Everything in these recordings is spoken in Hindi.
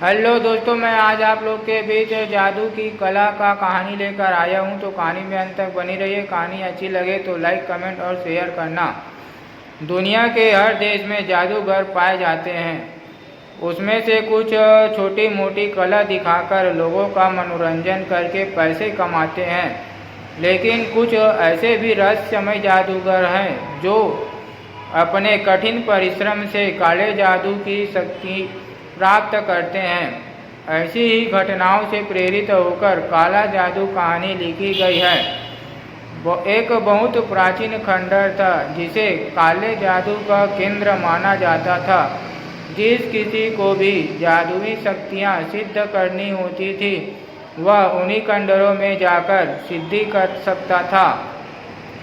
हेलो दोस्तों, मैं आज आप लोग के बीच जादू की कला का कहानी लेकर आया हूँ। तो कहानी में अंत तक बनी रहिए। कहानी अच्छी लगे तो लाइक, कमेंट और शेयर करना। दुनिया के हर देश में जादूगर पाए जाते हैं। उसमें से कुछ छोटी मोटी कला दिखाकर लोगों का मनोरंजन करके पैसे कमाते हैं, लेकिन कुछ ऐसे भी रहस्यमय जादूगर हैं जो अपने कठिन परिश्रम से काले जादू की शक्ति प्राप्त करते हैं। ऐसी ही घटनाओं से प्रेरित होकर काला जादू कहानी लिखी गई है। एक बहुत प्राचीन खंडर था जिसे काले जादू का केंद्र माना जाता था। जिस किसी को भी जादुई शक्तियाँ सिद्ध करनी होती थी, वह उन्हीं खंडरों में जाकर सिद्धि कर सकता था।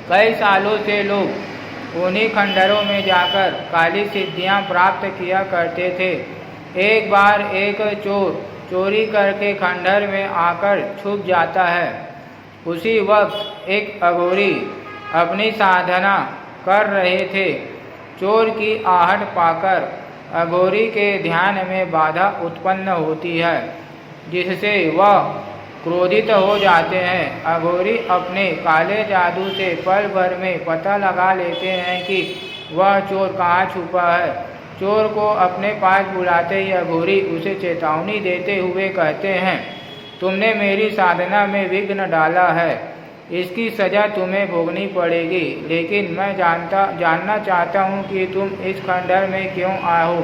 कई सालों से लोग उन्हीं खंडरों में जाकर काली सिद्धियाँ प्राप्त किया करते थे। एक बार एक चोर चोरी करके खंडर में आकर छुप जाता है। उसी वक्त एक अघोरी अपनी साधना कर रहे थे। चोर की आहट पाकर अघोरी के ध्यान में बाधा उत्पन्न होती है, जिससे वह क्रोधित हो जाते हैं। अघोरी अपने काले जादू से पल भर में पता लगा लेते हैं कि वह चोर कहाँ छुपा है। चोर को अपने पास बुलाते ही अघोरी उसे चेतावनी देते हुए कहते हैं, तुमने मेरी साधना में विघ्न डाला है, इसकी सज़ा तुम्हें भोगनी पड़ेगी। लेकिन मैं जानना चाहता हूँ कि तुम इस खंडर में क्यों आए हो।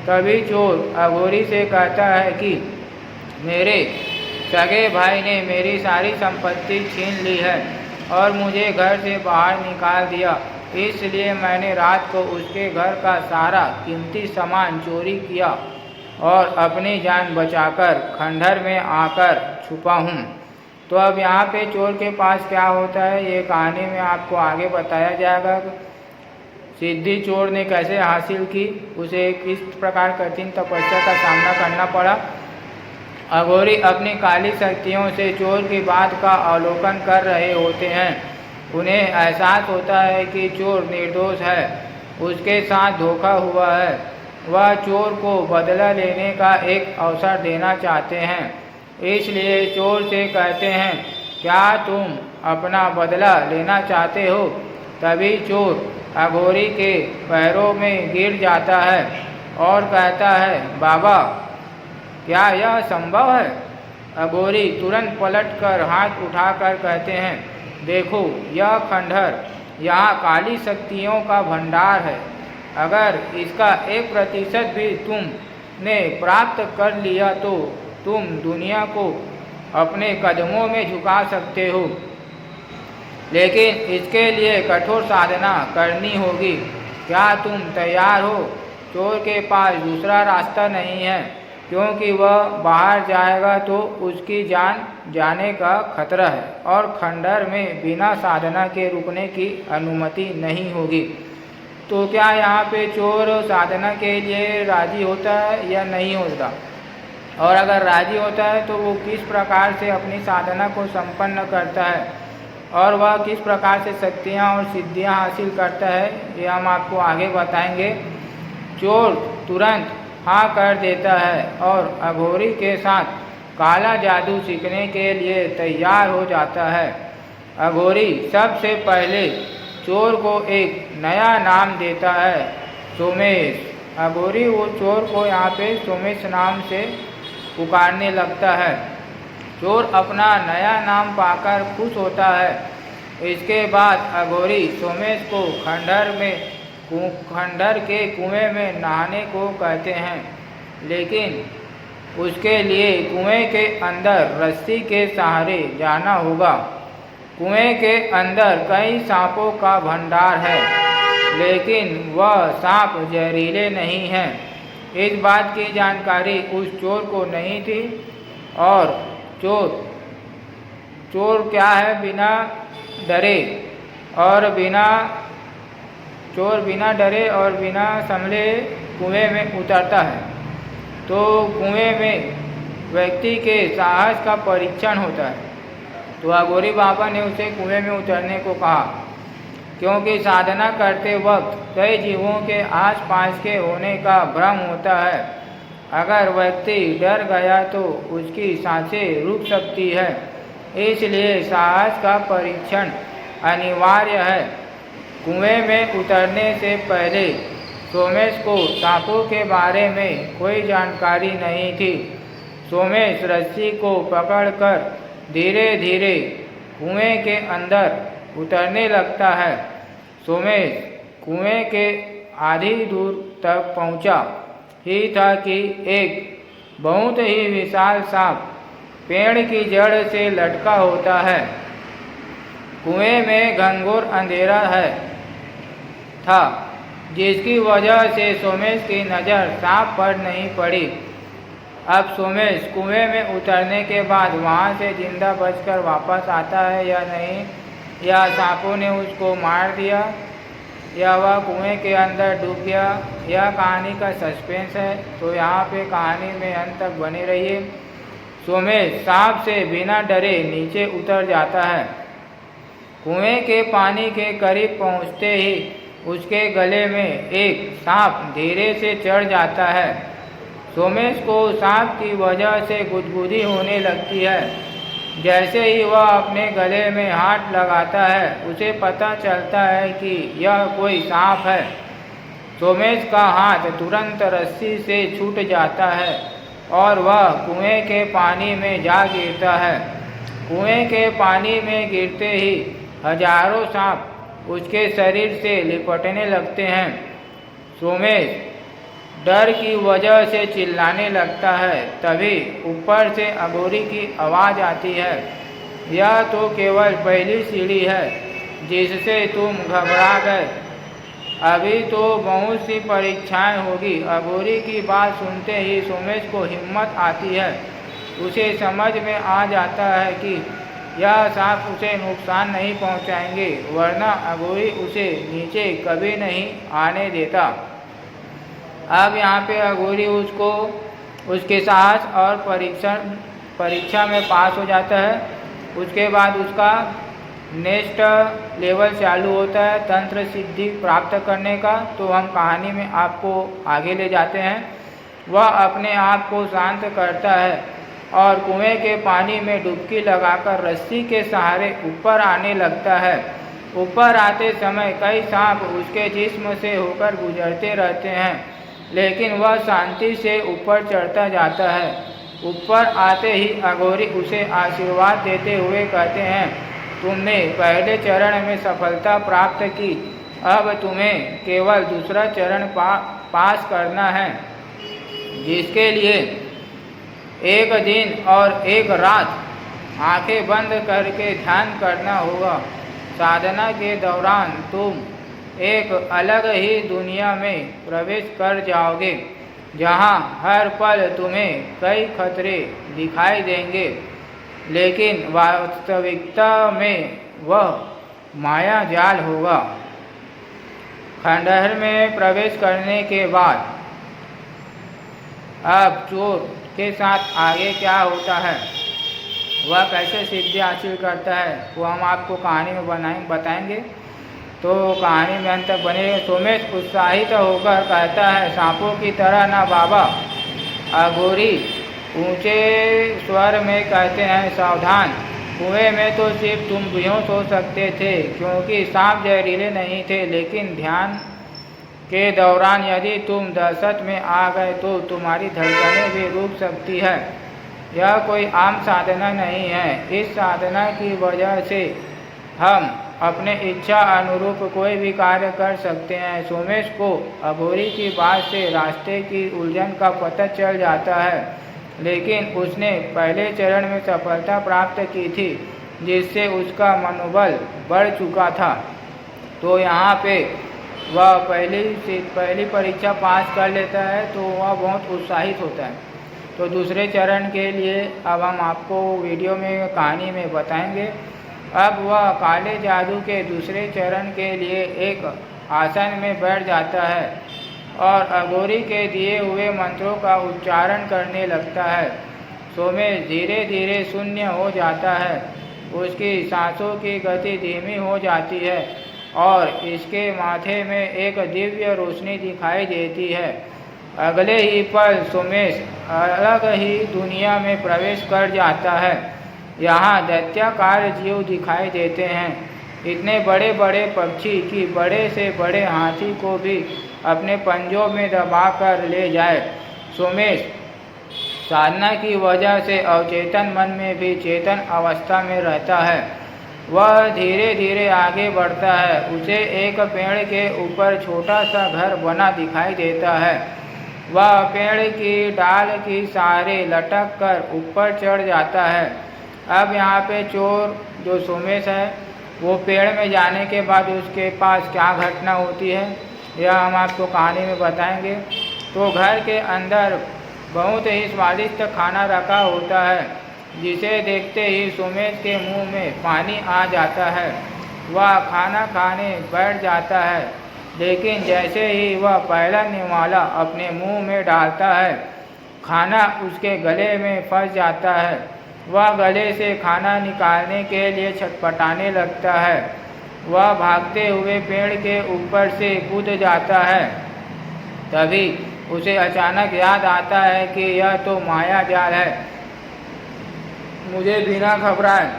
तभी चोर अघोरी से कहता है कि मेरे सगे भाई ने मेरी सारी संपत्ति छीन ली है और मुझे घर से बाहर निकाल दिया, इसलिए मैंने रात को उसके घर का सारा कीमती सामान चोरी किया और अपनी जान बचाकर खंडर में आकर छुपा हूँ। तो अब यहाँ पे चोर के पास क्या होता है, ये कहानी में आपको आगे बताया जाएगा। सिद्धि चोर ने कैसे हासिल की, उसे किस प्रकार कठिन तपस्या का सामना करना पड़ा। अघोरी अपनी काली शक्तियों से चोर की बात का अवलोकन कर रहे होते हैं। उन्हें एहसास होता है कि चोर निर्दोष है, उसके साथ धोखा हुआ है। वह चोर को बदला लेने का एक अवसर देना चाहते हैं, इसलिए चोर से कहते हैं, क्या तुम अपना बदला लेना चाहते हो। तभी चोर अघोरी के पैरों में गिर जाता है और कहता है, बाबा, क्या यह संभव है। अघोरी तुरंत पलटकर हाथ उठाकर कहते हैं, देखो, यह खंडहर यहाँ काली शक्तियों का भंडार है। अगर इसका 1% भी तुमने प्राप्त कर लिया तो तुम दुनिया को अपने कदमों में झुका सकते हो, लेकिन इसके लिए कठोर साधना करनी होगी। क्या तुम तैयार हो। चोर के पास दूसरा रास्ता नहीं है, क्योंकि वह बाहर जाएगा तो उसकी जान जाने का खतरा है और खंडर में बिना साधना के रुकने की अनुमति नहीं होगी। तो क्या यहाँ पे चोर साधना के लिए राजी होता है या नहीं होता, और अगर राजी होता है तो वो किस प्रकार से अपनी साधना को संपन्न करता है और वह किस प्रकार से शक्तियाँ और सिद्धियाँ हासिल करता है, ये हम आपको आगे बताएंगे। चोर तुरंत हाँ कर देता है और अघोरी के साथ काला जादू सीखने के लिए तैयार हो जाता है। अघोरी सबसे पहले चोर को एक नया नाम देता है, सोमेश। अघोरी वो चोर को यहाँ पे सोमेश नाम से पुकारने लगता है। चोर अपना नया नाम पाकर खुश होता है। इसके बाद अघोरी सोमेश को खंडर के कुएं में नहाने को कहते हैं, लेकिन उसके लिए कुएं के अंदर रस्सी के सहारे जाना होगा। कुएं के अंदर कई सांपों का भंडार है, लेकिन वह सांप जहरीले नहीं हैं। इस बात की जानकारी उस चोर को नहीं थी और चोर क्या है, बिना डरे और बिना संभले कुएं में उतरता है। तो कुएं में व्यक्ति के साहस का परीक्षण होता है। तो अघोरी बाबा ने उसे कुएं में उतरने को कहा, क्योंकि साधना करते वक्त कई जीवों के आसपास के होने का भ्रम होता है। अगर व्यक्ति डर गया तो उसकी सांसें रुक सकती है, इसलिए साहस का परीक्षण अनिवार्य है। कुएं में उतरने से पहले सोमेश को सांपों के बारे में कोई जानकारी नहीं थी। सोमेश रस्सी को पकड़कर धीरे धीरे कुएं के अंदर उतरने लगता है। सोमेश कुएं के आधी दूर तक पहुंचा ही था कि एक बहुत ही विशाल सांप पेड़ की जड़ से लटका होता है। कुएं में घनघोर अंधेरा था, जिसकी वजह से सोमेश की नज़र सांप पर नहीं पड़ी। अब सोमेश कुएं में उतरने के बाद वहां से जिंदा बचकर वापस आता है या नहीं, या सांपों ने उसको मार दिया, या वह कुएं के अंदर डूब गया, यह कहानी का सस्पेंस है। तो यहाँ पे कहानी में अंत तक बने रहिए। सोमेश सांप से बिना डरे नीचे उतर जाता है। कुएं के पानी के करीब पहुँचते ही उसके गले में एक सांप धीरे से चढ़ जाता है। सोमेश को सांप की वजह से गुदगुदी होने लगती है। जैसे ही वह अपने गले में हाथ लगाता है, उसे पता चलता है कि यह कोई सांप है। सोमेश का हाथ तुरंत रस्सी से छूट जाता है और वह कुएं के पानी में जा गिरता है। कुएं के पानी में गिरते ही हजारों सांप उसके शरीर से लिपटने लगते हैं। सोमेश डर की वजह से चिल्लाने लगता है। तभी ऊपर से अघोरी की आवाज़ आती है, यह तो केवल पहली सीढ़ी है जिससे तुम घबरा गए, अभी तो बहुत सी परीक्षाएं होगी। अघोरी की बात सुनते ही सोमेश को हिम्मत आती है। उसे समझ में आ जाता है कि यह सांप उसे नुकसान नहीं पहुंचाएंगे, वरना अघोरी उसे नीचे कभी नहीं आने देता। अब यहाँ पे अघोरी उसको उसके साहस और परीक्षा में पास हो जाता है। उसके बाद उसका नेक्स्ट लेवल चालू होता है तंत्र सिद्धि प्राप्त करने का। तो हम कहानी में आपको आगे ले जाते हैं। वह अपने आप को शांत करता है और कुएं के पानी में डुबकी लगाकर रस्सी के सहारे ऊपर आने लगता है। ऊपर आते समय कई सांप उसके जिस्म से होकर गुजरते रहते हैं, लेकिन वह शांति से ऊपर चढ़ता जाता है। ऊपर आते ही अघोरी उसे आशीर्वाद देते हुए कहते हैं, तुमने पहले चरण में सफलता प्राप्त की, अब तुम्हें केवल दूसरा चरण पास करना है, जिसके लिए एक दिन और एक रात आंखें बंद करके ध्यान करना होगा। साधना के दौरान तुम एक अलग ही दुनिया में प्रवेश कर जाओगे, जहां हर पल तुम्हें कई खतरे दिखाई देंगे, लेकिन वास्तविकता में वह माया जाल होगा। खंडहर में प्रवेश करने के बाद अब चोर के साथ आगे क्या होता है, वह कैसे सिद्धि हासिल करता है, वो हम आपको कहानी में बताएंगे। तो कहानी में अंत तक बने। सोमेश उत्साहित होकर कहता है, सांपों की तरह ना बाबा। अघोरी ऊंचे स्वर में कहते हैं, सावधान, कुएं में तो सिर्फ तुम बेहोश हो सकते थे, क्योंकि सांप जहरीले नहीं थे, लेकिन ध्यान के दौरान यदि तुम दहशत में आ गए तो तुम्हारी धड़कनें भी रुक सकती है। यह कोई आम साधना नहीं है। इस साधना की वजह से हम अपने इच्छा अनुरूप कोई भी कार्य कर सकते हैं। सोमेश को अघोरी की बात से रास्ते की उलझन का पता चल जाता है, लेकिन उसने पहले चरण में सफलता प्राप्त की थी, जिससे उसका मनोबल बढ़ चुका था। तो यहाँ पे वह पहली परीक्षा पास कर लेता है, तो वह बहुत उत्साहित होता है। तो दूसरे चरण के लिए अब हम आपको वीडियो में कहानी में बताएंगे। अब वह काले जादू के दूसरे चरण के लिए एक आसन में बैठ जाता है और अघोरी के दिए हुए मंत्रों का उच्चारण करने लगता है। सोमेश धीरे धीरे शून्य हो जाता है, उसकी सांसों की गति धीमी हो जाती है और इसके माथे में एक दिव्य रोशनी दिखाई देती है। अगले ही पल सोमेश अलग ही दुनिया में प्रवेश कर जाता है। यहाँ दैत्याकार जीव दिखाई देते हैं। इतने बड़े बड़े पक्षी कि बड़े से बड़े हाथी को भी अपने पंजों में दबाकर ले जाए। सोमेश साधना की वजह से अवचेतन मन में भी चेतन अवस्था में रहता है। वह धीरे धीरे आगे बढ़ता है। उसे एक पेड़ के ऊपर छोटा सा घर बना दिखाई देता है। वह पेड़ की डाल की सहारे लटक कर ऊपर चढ़ जाता है। अब यहाँ पे चोर जो सोमेश है वो पेड़ में जाने के बाद उसके पास क्या घटना होती है यह हम आपको कहानी में बताएंगे। तो घर के अंदर बहुत ही स्वादिष्ट खाना रखा होता है, जिसे देखते ही सोमेश के मुंह में पानी आ जाता है। वह खाना खाने बैठ जाता है, लेकिन जैसे ही वह पहला निवाला अपने मुंह में डालता है, खाना उसके गले में फंस जाता है। वह गले से खाना निकालने के लिए छटपटाने लगता है। वह भागते हुए पेड़ के ऊपर से कूद जाता है। तभी उसे अचानक याद आता है कि यह तो माया जाल है, मुझे बिना घबराए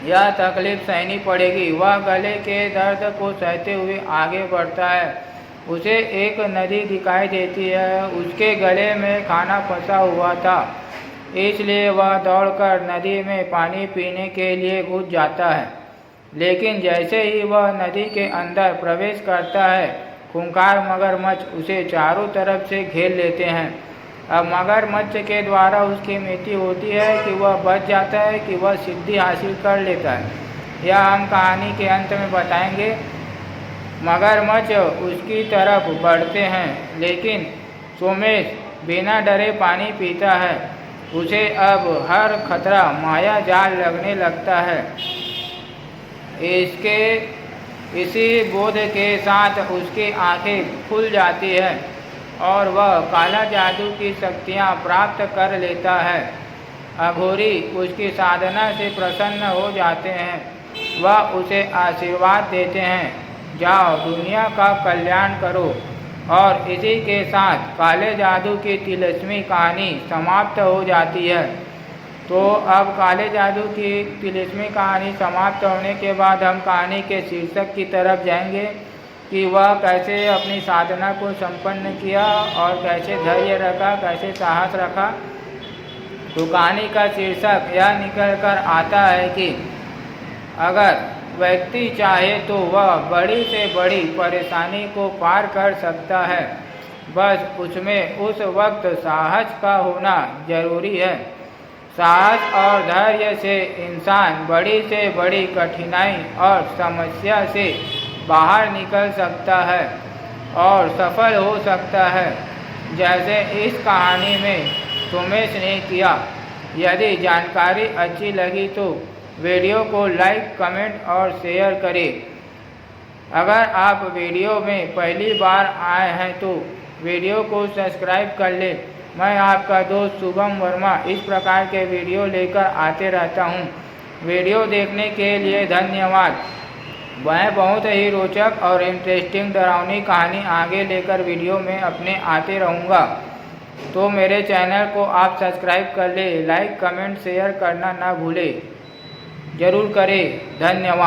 यह तकलीफ सहनी पड़ेगी। वह गले के दर्द को सहते हुए आगे बढ़ता है। उसे एक नदी दिखाई देती है। उसके गले में खाना फंसा हुआ था, इसलिए वह दौड़कर नदी में पानी पीने के लिए कूद जाता है। लेकिन जैसे ही वह नदी के अंदर प्रवेश करता है, खूंखार मगरमच्छ उसे चारों तरफ से घेर लेते हैं। अब मगरमच्छ के द्वारा उसकी मृत्यु होती है कि वह बच जाता है कि वह सिद्धि हासिल कर लेता है, यह हम कहानी के अंत में बताएंगे। मगरमच्छ उसकी तरफ बढ़ते हैं, लेकिन सोमेश बिना डरे पानी पीता है। उसे अब हर खतरा माया जाल लगने लगता है। इसी बोध के साथ उसकी आंखें खुल जाती है और वह काला जादू की शक्तियाँ प्राप्त कर लेता है। अघोरी उसकी साधना से प्रसन्न हो जाते हैं। वह उसे आशीर्वाद देते हैं, जाओ दुनिया का कल्याण करो। और इसी के साथ काले जादू की तिलिस्मी कहानी समाप्त हो जाती है। तो अब काले जादू की तिलिस्मी कहानी समाप्त होने के बाद हम कहानी के शीर्षक की तरफ जाएंगे कि वह कैसे अपनी साधना को संपन्न किया और कैसे धैर्य रखा, कैसे साहस रखा। तो कहानी का शीर्षक यह निकल कर आता है कि अगर व्यक्ति चाहे तो वह बड़ी से बड़ी परेशानी को पार कर सकता है, बस उसमें उस वक्त साहस का होना जरूरी है। साहस और धैर्य से इंसान बड़ी से बड़ी कठिनाई और समस्या से बाहर निकल सकता है और सफल हो सकता है, जैसे इस कहानी में सोमेश ने किया। यदि जानकारी अच्छी लगी तो वीडियो को लाइक, कमेंट और शेयर करें। अगर आप वीडियो में पहली बार आए हैं तो वीडियो को सब्सक्राइब कर लें। मैं आपका दोस्त शुभम वर्मा इस प्रकार के वीडियो लेकर आते रहता हूं। वीडियो देखने के लिए धन्यवाद। मैं बहुत ही रोचक और इंटरेस्टिंग डरावनी कहानी आगे लेकर वीडियो में अपने आते रहूँगा। तो मेरे चैनल को आप सब्सक्राइब कर ले, लाइक, कमेंट, शेयर करना ना भूलें। ज़रूर करें। धन्यवाद।